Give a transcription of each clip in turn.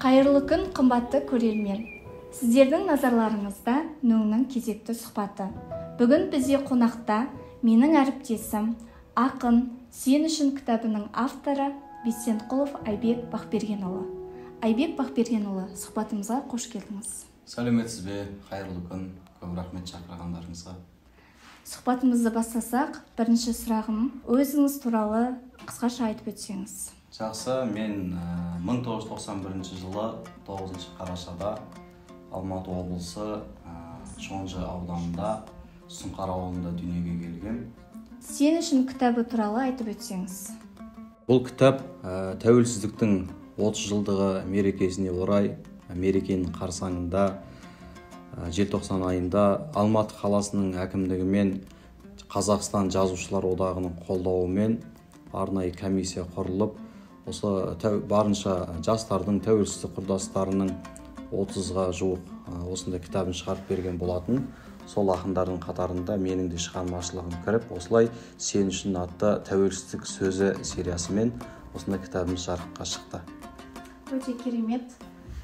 Қайырлы күн, қымбатты көрермен. Сіздердің назарларыңызда Нөңнің кезекті сұхбаты. Бүгін бізде қонақта менің әріптесім, ақын «Сен үшін» кітабының авторы Бейсенқұлов Айбек Бақбергенұлы. Айбек Бақбергенұлы, сұхбатымызға қош келдіңіз. Сәлеметсіз бе, қайырлы күн, көп рахмет шақырғандарыңызға. Сұхбатымызды бастасақ, бірінші сұрағым, өзіңіз туралы қысқаша айтып өтсеңіз. Жақсы, мен 1991 жылы 9 қарашада Алматы облысы Шонжы ауданында Сұңқар ауылында дүниеге келгем. Сен үшін кітабы туралы айтып өтсеңіз. Бұл кітап тәуелсіздіктің 30 жылдығы мерекесіне орай, мерекенің қарсаңында желтоқсан айында Алматы қаласының әкімдігімен Қазақстан жазушылар одағының қолдауымен арнайы комиссия құрылып, осы барынша жастардың тәуелсіздік құрдастарының 30-ға жуық осындай кітабын шығарып берген болатын. Сол ақындардың қатарында менің де шығармашылығым кіріп, осылай «Сен үшін» атты тәуелсіздік сөзі сериясымен осындай кітабымыз жарыққа шықты. Өте керемет.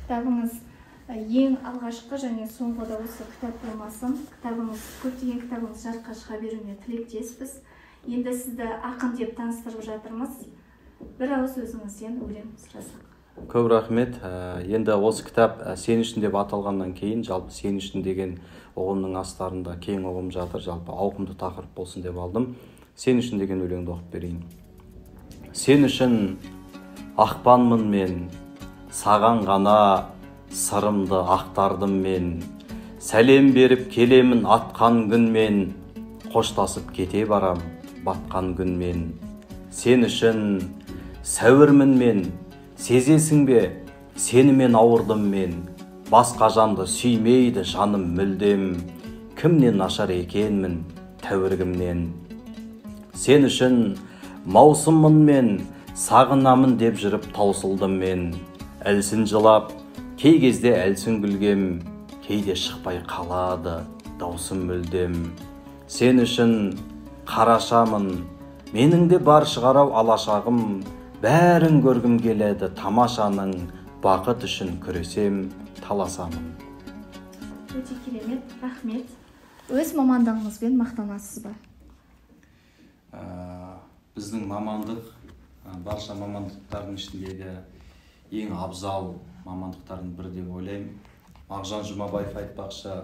Кітабыңыз ең алғашқы және соңғы да осы кітап болмасын. Көптеген кітабыңыз жарыққа шыға беруіне тілектеспіз. Енді сізді ақын деп таныстырып жатырмыз. Бір ауыз өзіңізден өлең сұрасақ. Көп рахмет. Енді осы кітап «Сен үшін» деп аталғаннан кейін, жалпы «Сен үшін» деген ұғымның астарында кең ұғым жатыр, жалпы ауқымды тақырып болсын деп алдым. «Сен үшін» деген өлеңді оқып берейін. Сен үшін ақпанмын мен, саған ғана сырымды ақтардым мен. Сәлем беріп келемін атқан күнмен, қоштасып кете барам батқан күнмен. Сен үшін сәуірмін мен, сезесің бе, сенімен ауырдым мен. Басқа жанды сүймейді жаным мүлдем, кімнен нашар екенмін тәуіргімнен. Сен үшін маусыммын мен, сағынамын деп жүріп таусылдым мен. Әлсін жылап, кей кезде әлсін күлгем, кейде шықпай қалады даусым мүлдем. Сен үшін қарашамын, менің де бар шығарау алашағым, бәрін көргім келеді тамашаның, бақыт үшін күресем таласамын. Өте керемет, рахмет. Өз мамандығыңызбен мақтанасыз ба? Біздің мамандық барша мамандықтардың ішіндегі ең абзал мамандықтардың бірі деп ойлаймын. Мағжан Жұмабаев айтпақшы,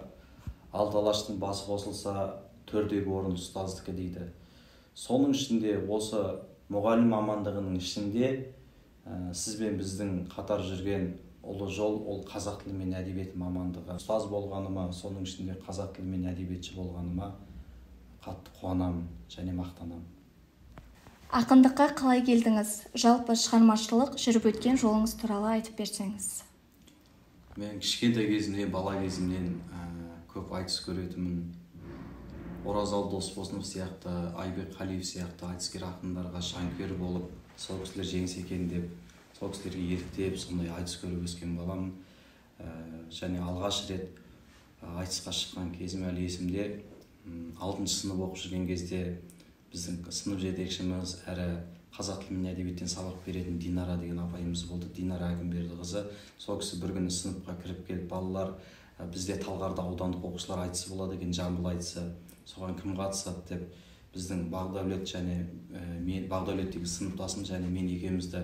алты алаштың басы қосылса төрдегі орын ұстаздікі дейді. Соның ішінде осы мұғалім мамандығының ішінде сізбен біздің қатар жүрген ұлы жол, ол қазақ тілі мен әдебиеті мамандығы. Ұстаз болғаныма, соның ішінде қазақ тілі мен әдебиетші болғаныма қатты қуанамын және мақтанамын. Ақындыққа қалай келдіңіз? Жалпы шығармашылық жүріп өткен жолыңыз туралы айтып берсеңіз. Мен кішкентай кезімнен, бала кезімнен көп айтыс көретінмін. Оразалы Досбосынов сияқты, Айбек Қалиев сияқты айтыскер ақындарға жанкүйер болып, сол кісілер жеңіс екен деп, сол кісілерге еліктеп, сондай айтыс көріп өскен балам. Және алғаш рет айтысқа шыққан кезім әлі есімде. 6-шы сынып оқып жүрген кезде біздің сынып жетекшіміз әрі қазақ тілі мен әдебиеттен сабақ беретін Динара деген апайымыз болды. Динара Әкімбердіқызы. Сол кісі бір күні сыныпқа кіріп келіп, балалар, бізде Талғарда аудандық оқушылар айтысы болады екен, Жамбыл айтысы. Соған кім қатысады деп, біздің Бағдәулет және Бағдәулеттегі сыныптасым және мен екеумізді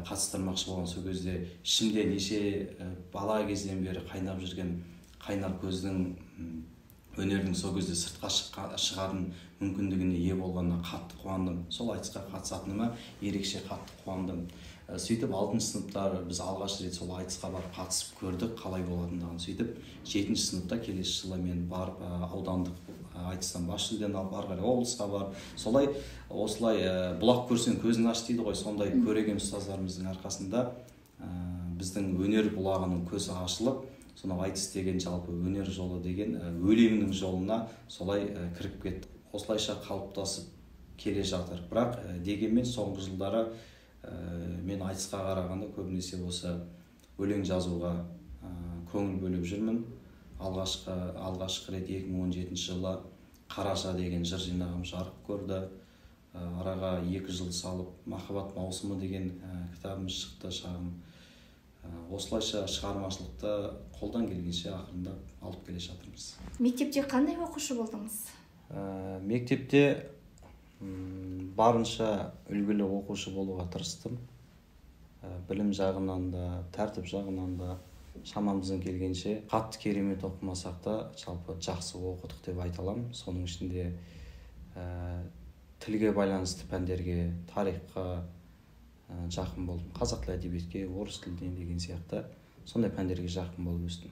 қатыстырмақшы болған. Сол кезде ішімде неше бала кезден бері қайнап жүрген қайнар көздің өнердің сол кезде сыртқа шығарын мүмкіндігіне ие болғанына қатты қуандым. Сол айтысқа қатысатыныма ерекше қатты қуандым. Сөйтіп 6-шы сыныптар біз алғаш рет сол айтысқа барып қатысып көрдік, қалай болатындығын. Сөйтіп 7-ші сыныпта келесі жылы мен барып аудандық айтыстан бас жүлдені алып, ары қарай облысқа барып, осылай бұлақ көрсең көзің аш дейді ғой, сондай көреген ұстаздарымыздың арқасында біздің өнер бұлағының көзі ашылып, сонау айтыс деген жалпы өнер жолы деген өлеңнің жолына солай кіріп кетті. Осылайша қалыптасып келе жатыр. Бірақ дегенмен соңғы жылдары мен айтысқа қарағанда көбінесе осы өлең жазуға көңіл бөліп жүрмін. Алғашқы рет 2017 жылы Қараша деген жыр жинағым жарық көрді. Араға 2 жыл салып Махаббат маусымы деген кітабымыз шықты, шағын Осылайша шығармашылықты қолдан келгенше ақырындап алып келе жатырмыз. Мектепте қандай оқушы болдыңыз? Мектепте барынша үлгілі оқушы болуға тырыстым. Білім жағынан да, тәртіп жағынан да шамамыздың келгенше қатты керемет оқымасақ та, жалпы жақсы оқыдық деп айта аламын. Соның ішінде тілге байланысты пәндерге, тарихқа жақын болдым. Қазақ тілі әдебиетке, орыс тіліне деген сияқты сондай пәндерге жақын болып өстім.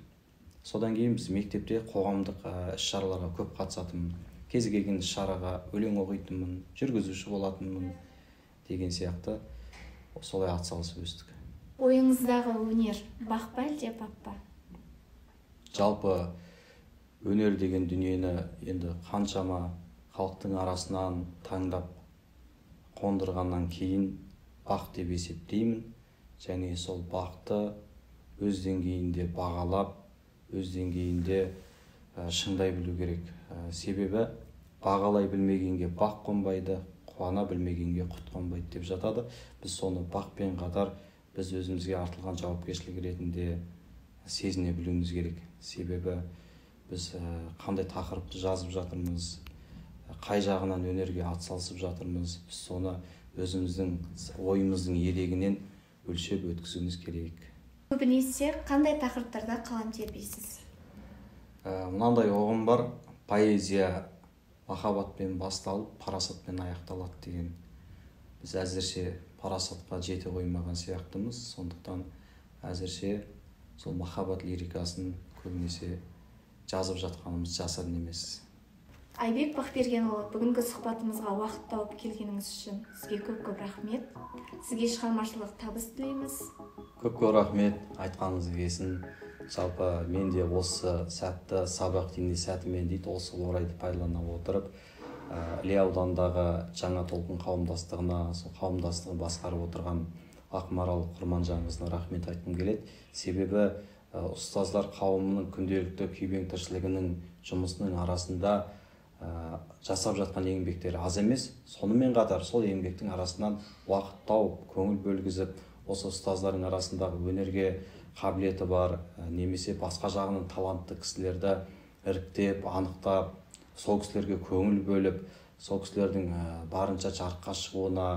Содан кейін біз мектепте қоғамдық іс-шараларға көп қатысатынмын. Кез келген іс-шараға өлең оқитынмын, жүргізуші болатынмын деген сияқты солай атсалысып өстік. Ойыңыздағы өнер бақ па әлде бап па? Жалпы өнер деген дүниені енді қаншама халықтың арасынан таңдап қондырғаннан кейін бақ деп есептеймін. Және сол бақты өз деңгейінде бағалап, өз деңгейінде шыңдай білу керек. Себебі бағалай білмегенге бақ қонбайды, қуана білмегенге құт қонбайды деп жатады. Біз соны бақпен қатар біз өзімізге артылған жауапкершілік ретінде сезіне білуіміз керек. Себебі біз қандай тақырыпты жазып жатырмыз, қай жағынан өнерге атсалысып жатырмыз, біз соны өзіміздің ойымыздың ерегінен өлшеп өткізуіміз керек. Көбінесе қандай тақырыптарда қалам тербейсіз? Мынандай ұғым бар: поэзия махаббатпен басталып, парасатпен аяқталады деген. Біз әзірше парасатқа жете қоймаған сияқтымыз. Сондықтан әзірше сол махаббат лирикасын көбінесе жазып жатқанымыз жасырын емес. Айбек Бақбергенұлы, бүгінгі сұхбатымызға уақыт тауып келгеніңіз үшін сізге көп-көп рахмет. Сізге шығармашылық табыс тілейміз. Көп-көп рахмет, айтқаныңыз келсін. Жалпы мен де осы сәтті сабақ тиінде сәтімен дейді, осы орайды пайдалана отырып, Іле аудандағы жаңа толқын қауымдастығына, сол қауымдастығын басқарып отырған Ақмарал Құрманжанқызына рахмет айтқым келеді. Себебі ұстаздар қауымының күнделікті күйбең тіршілігінің жұмысының арасында жасап жатқан еңбектері аз емес. Сонымен қатар сол еңбектің арасынан уақыт тауып, көңіл бөлгізіп, осы ұстаздардың арасындағы өнерге қабілеті бар, немесе басқа жағынан талантты кісілерді іріктеп, анықтап, сол кісілерге көңіл бөліп, сол кісілердің барынша жарыққа шығуына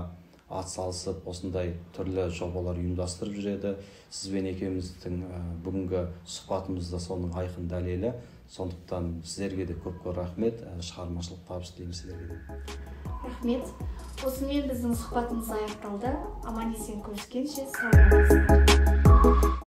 атсалысып, осындай түрлі жобалар ұйымдастырып жүреді. Сізбен екеуміздің бүгінгі сұхбатымыз да соның айқын дәлелі. Сондықтан сіздерге де көп-көп рахмет, шығармашылық табыс тілеймін сіздерге де. Рахмет. Осымен біздің сұхбатымыз аяқталды. Аман есен көріскенше сау болыңыздар.